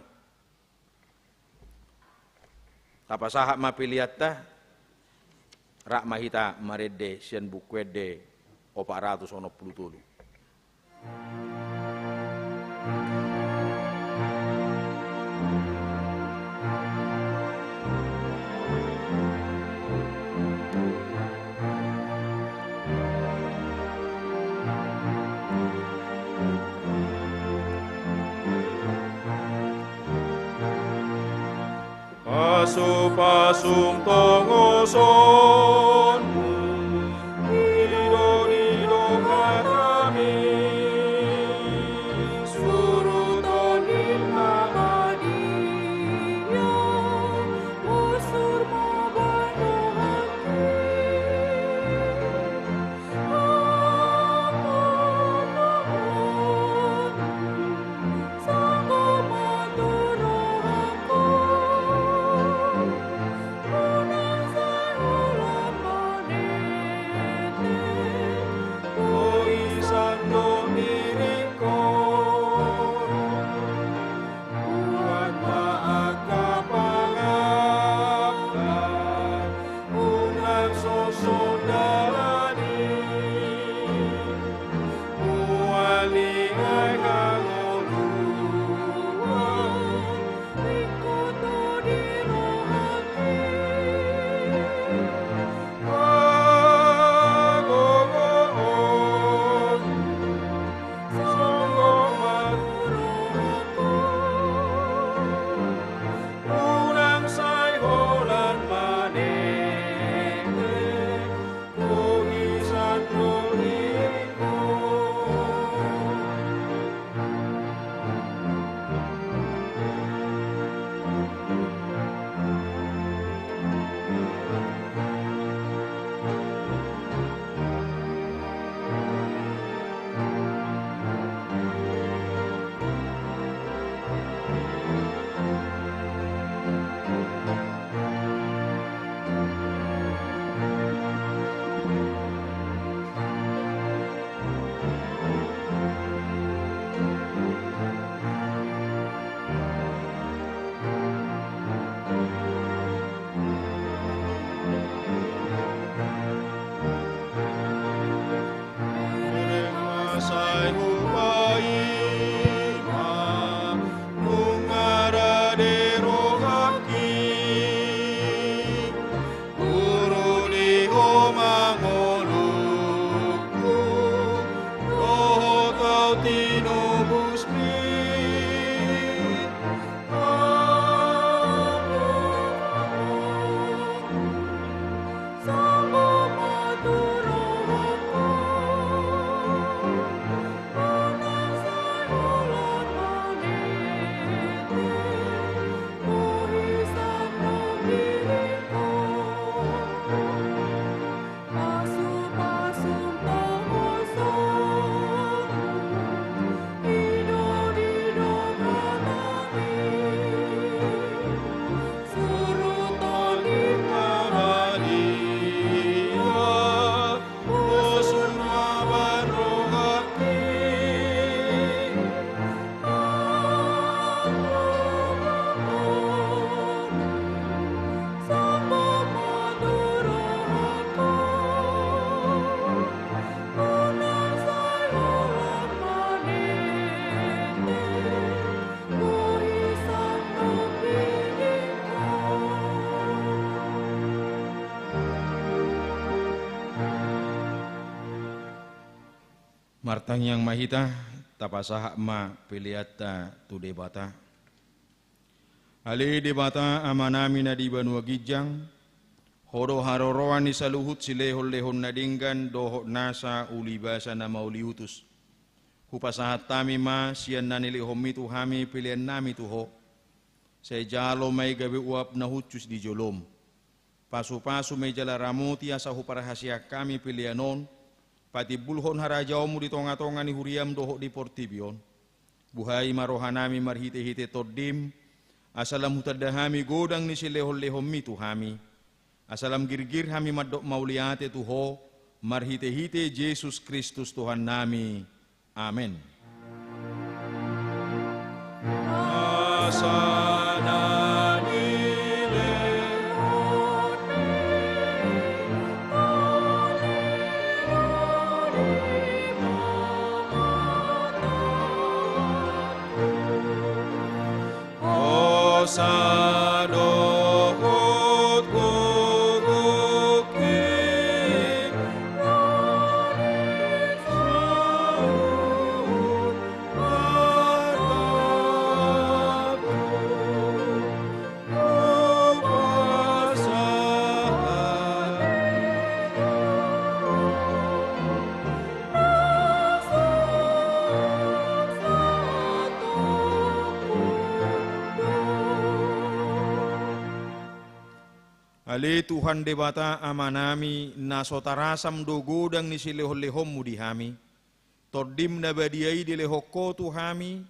Tapasaha mapiliatta rak mahita marede sian bukwede 460. Pasung tongosonmu, nido kami, suruton ilmabadiya, usur mabanohaki, sanggo maduraku. Martang yang mahita tapasaha ma piliata tu debata. Ali debata amanami na di banua gijang. Hodo haroroan ni saluhut silehol lehon nadinggan doho nasa ulibasa na mauliutus. Hupasahat tami ma siyan nanili homitu hami pilihan nami tuho. Say jalo may gabi uap na hutsus di jolom. Pasu-pasu may jala ramuti asa huparahasya kami pilihanon. Pati bulhon harajaw mo di tonga-tonga ni huriam doho di portibion. Buhay marohanami marhite-hite toddim. Asalam hutada hami godang ni silehol-lehom mi Tuhami. Asalam girgir hami madok mauliate Tuho, marhite-hite Yesus Kristus Tuhan nami. Amin. Ale Tuhan debata amanami na sotarasam dogodang ni silehol-lehom mu dihami. Todim na badiai di lehoko Tuhami,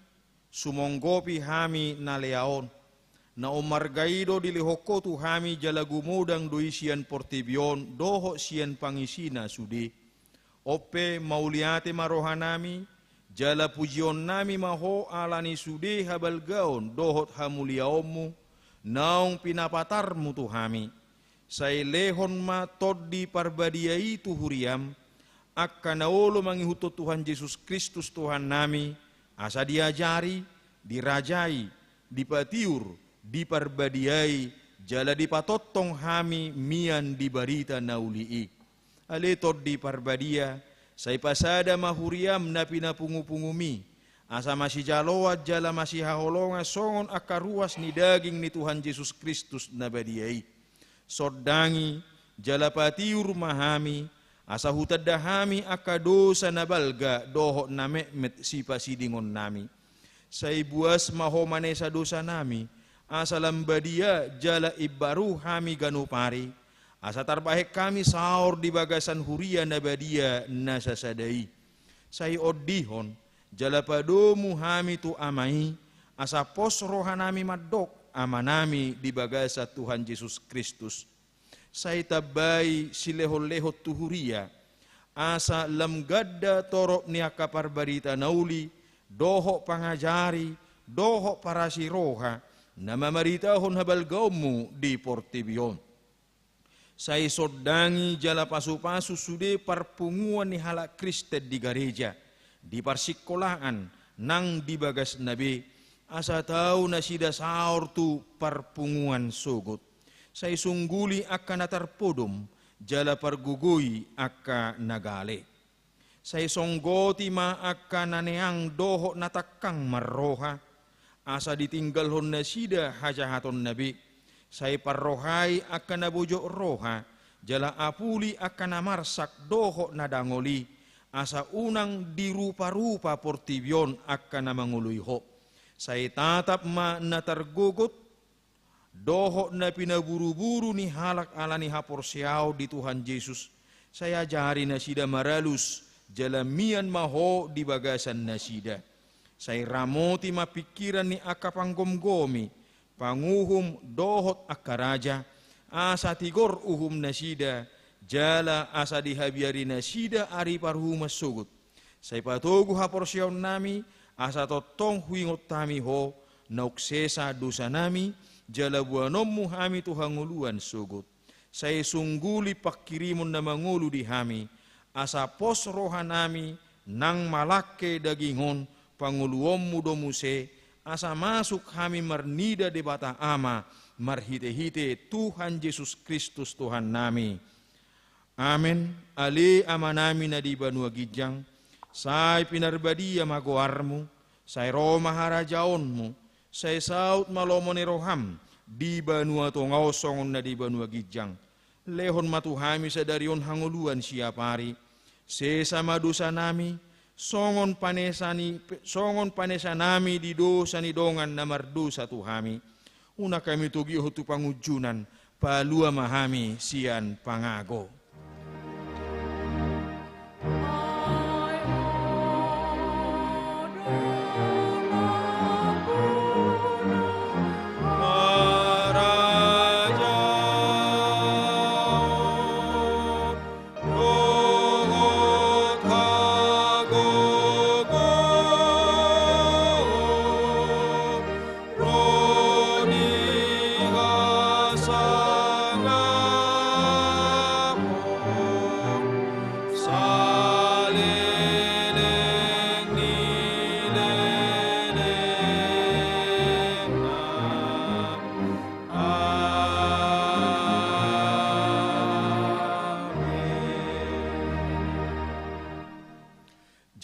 sumonggopi hami na leaon. Na umargaido di lehoko Tuhami jalagumudang doisian portibion doho sian pangisina sudi. Ope mauliate marohanami, jala pujion nami maho alani sudi habalgaon dohot hamuliaomu, naung pinapatarmu Tuhami. Say lehon ma toddi parbadiai tuhuriam, akka naolo mangihuto Tuhan Yesus Kristus Tuhan nami, asa diajari, dirajai, dipatiur, diparbadiai, jala dipatotong hami mian dibarita naulii. Ale toddi parbadia, say pasada mahuriam na pinapungu-pungumi, asa masih jalowat jala masih haholonga songon akka ruas ni daging ni Tuhan Yesus Kristus nabadiai. Sodangi jalapatiur mahami asa hutadahami aka dosa nabalga doho na mekmet si pasidingon nami. Say buas maho manesa dosa nami asa lambadia jala ibaru hami ganupari asa tarbahek kami saur di bagasan huria nabadia nasasadai. Say oddihon jalapadomu hami tu amai asa pos rohanami madok amanami di bagasa Tuhan Yesus Kristus. Say tabay silehol-lehot tuhuria, asa lamgadda torok niya kaparbarita nauli, doho pangajari, doho parasiroha, na mamaritahon habalgawmu di portibion. Say sodangi jala pasu-pasu sude parpunguan ni halak Kristed di gereja, di parsikolahan, nang di bagas nabi, asa tahu na sida saur tu parpunguan sugot. Say sungguli akka natarpodom, jala pargugoy akka nagale. Say songgoti ma akka naneang doho natakang marroha, asa ditinggalhon na sida hajahaton nabi. Say parrohay akka nabujo roha, jala apuli akka namarsak doho nadangoli, asa unang dirupa-rupa portibion akka namanguluyho. Say tatap ma natargugot, doho na pinaburu-buru ni halak ala ni haporsiaw di Tuhan Yesus. Saya jari na sida maralus, jalamian maho di bagasan na sida. Say ramoti mapikiran ni akapanggomgomi, panguhum dohot akaraja, asa tigor uhum na sida, jala asa dihabiari na sida ari parhumas sugut. Say patogu haporsiaw nami, asa totong huingot tami ho, nauksesa dosa nami, jala buanommu hami tuhanguluan sugut. Say sungguli pakirimon na mangulu di hami, asa pos rohanami, nang malake dagingon, panguluommu domuse, asa masuk hami marnida di bata ama, marhite-hite Tuhan Yesus Kristus Tuhan nami. Amin. Ali amanami na di Banua Gijang, say pinarbadia magoarmu, say Roma harajaonmu, say saut malomoni roham, di Banua Tongao songon na di Banua Gijang. Lehon matuhami sa darion hanguluan siapari, sesama dosa nami, songon panesa nami di dosa ni dongan na mardosa tuhami. Una kami tugiho tu pangujunan, palua mahami sian pangago.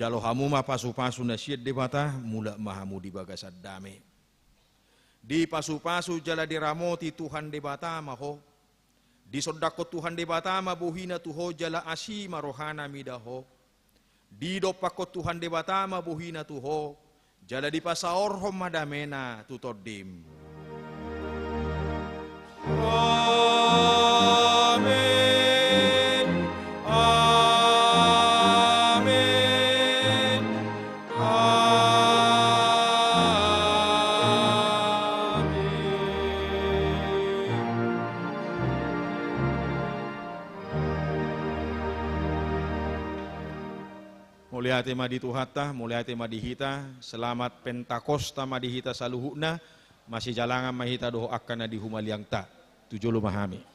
Jalo hamu ma pasu-pasu na siat debata mula mahamu di bagasad dame. Di pasu-pasu jala diramoti Tuhan debata maho. Di sodako Tuhan debata mabuhina tuho jala asi marohana midaho. Di dopako Tuhan debata mabuhina tuho jala di pasaorhom madamena tutodim. Amen. Amen. Muliate madituhatta, muliate madihita, selamat Pentakosta madihita saluhuna, masih jalangan mahita doho akan na dihumaliang ta, tujuh lumahami.